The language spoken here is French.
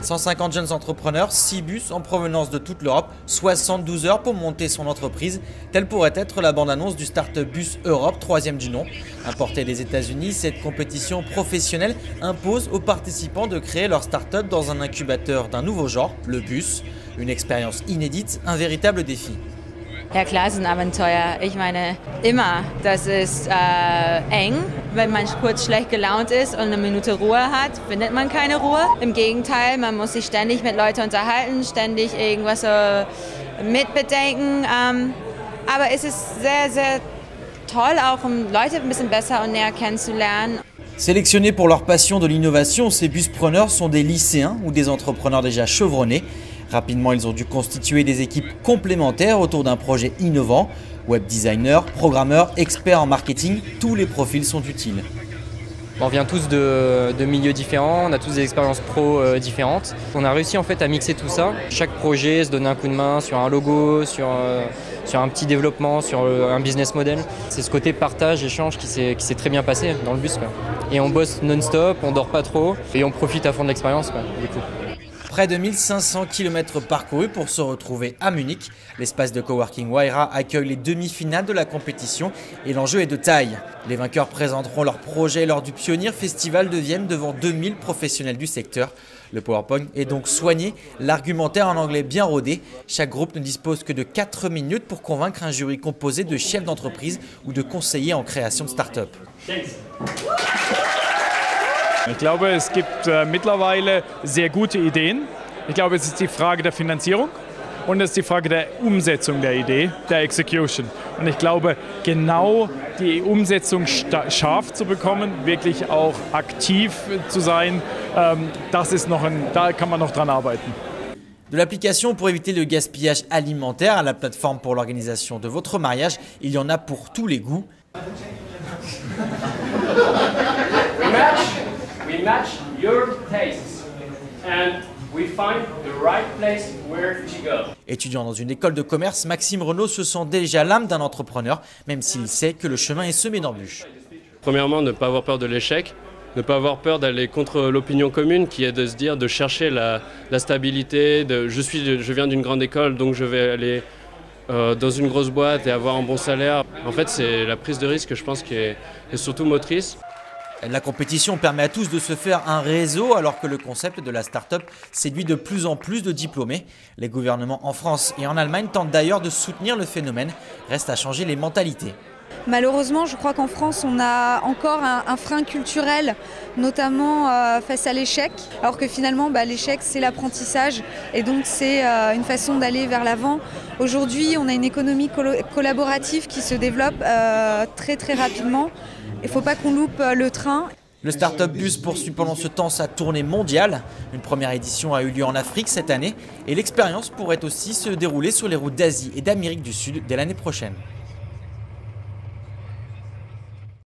150 jeunes entrepreneurs, 6 bus en provenance de toute l'Europe, 72 heures pour monter son entreprise. Telle pourrait être la bande-annonce du Startup Bus Europe, 3e du nom. Importée des États-Unis, cette compétition professionnelle impose aux participants de créer leur start-up dans un incubateur d'un nouveau genre, le bus. Une expérience inédite, un véritable défi. Ja klar, es ist ein Abenteuer. Ich meine, immer. Das ist eng. Wenn man kurz schlecht gelaunt ist und eine Minute Ruhe hat, findet man keine Ruhe. Im Gegenteil, man muss sich ständig mit Leuten unterhalten, ständig irgendwas mitbedenken. Aber es ist sehr, sehr toll, auch um Leute ein bisschen besser und näher kennenzulernen. Sélectionnés pour leur passion de l'innovation, ces buspreneurs sont des lycéens ou des entrepreneurs déjà chevronnés. Rapidement, ils ont dû constituer des équipes complémentaires autour d'un projet innovant. Web designers, programmeurs, experts en marketing, tous les profils sont utiles. On vient tous de milieux différents, on a tous des expériences pro différentes. On a réussi en fait à mixer tout ça. Chaque projet se donne un coup de main sur un logo, sur un petit développement, sur un business model. C'est ce côté partage, échange qui s'est très bien passé dans le bus, quoi. Et on bosse non-stop, on dort pas trop et on profite à fond de l'expérience, quoi, du coup. Près de 1500 km parcourus pour se retrouver à Munich. L'espace de coworking Wayra accueille les demi-finales de la compétition et l'enjeu est de taille. Les vainqueurs présenteront leur projet lors du Pionnier Festival de Vienne devant 2000 professionnels du secteur. Le PowerPoint est donc soigné, l'argumentaire en anglais bien rodé. Chaque groupe ne dispose que de 4 minutes pour convaincre un jury composé de chefs d'entreprise ou de conseillers en création de start-up. Ich glaube, es gibt mittlerweile sehr gute Ideen. Ich glaube, es ist die Frage der Finanzierung und es ist die Frage der Umsetzung der Idee, der Execution. Und ich glaube, genau die Umsetzung scharf zu bekommen, wirklich auch aktiv zu sein, da kann man noch dran arbeiten. De l'application pour éviter le gaspillage alimentaire à la plateforme pour l'organisation de votre mariage, il y en a pour tous les goûts. We match your tastes and we find the right place where to go. Étudiant dans une école de commerce, Maxime Renaud se sent déjà l'âme d'un entrepreneur, même s'il sait que le chemin est semé d'embûches. Premièrement, ne pas avoir peur de l'échec, ne pas avoir peur d'aller contre l'opinion commune qui est de se dire, de chercher la stabilité. Je viens d'une grande école, donc je vais aller dans une grosse boîte et avoir un bon salaire. En fait, c'est la prise de risque, je pense, qui est surtout motrice. La compétition permet à tous de se faire un réseau alors que le concept de la start-up séduit de plus en plus de diplômés. Les gouvernements en France et en Allemagne tentent d'ailleurs de soutenir le phénomène. Reste à changer les mentalités. Malheureusement, je crois qu'en France, on a encore un frein culturel, notamment face à l'échec, alors que finalement, l'échec, c'est l'apprentissage et donc c'est une façon d'aller vers l'avant. Aujourd'hui, on a une économie collaborative qui se développe très très rapidement. Il ne faut pas qu'on loupe le train. Le Startup Bus poursuit pendant ce temps sa tournée mondiale. Une première édition a eu lieu en Afrique cette année et l'expérience pourrait aussi se dérouler sur les routes d'Asie et d'Amérique du Sud dès l'année prochaine.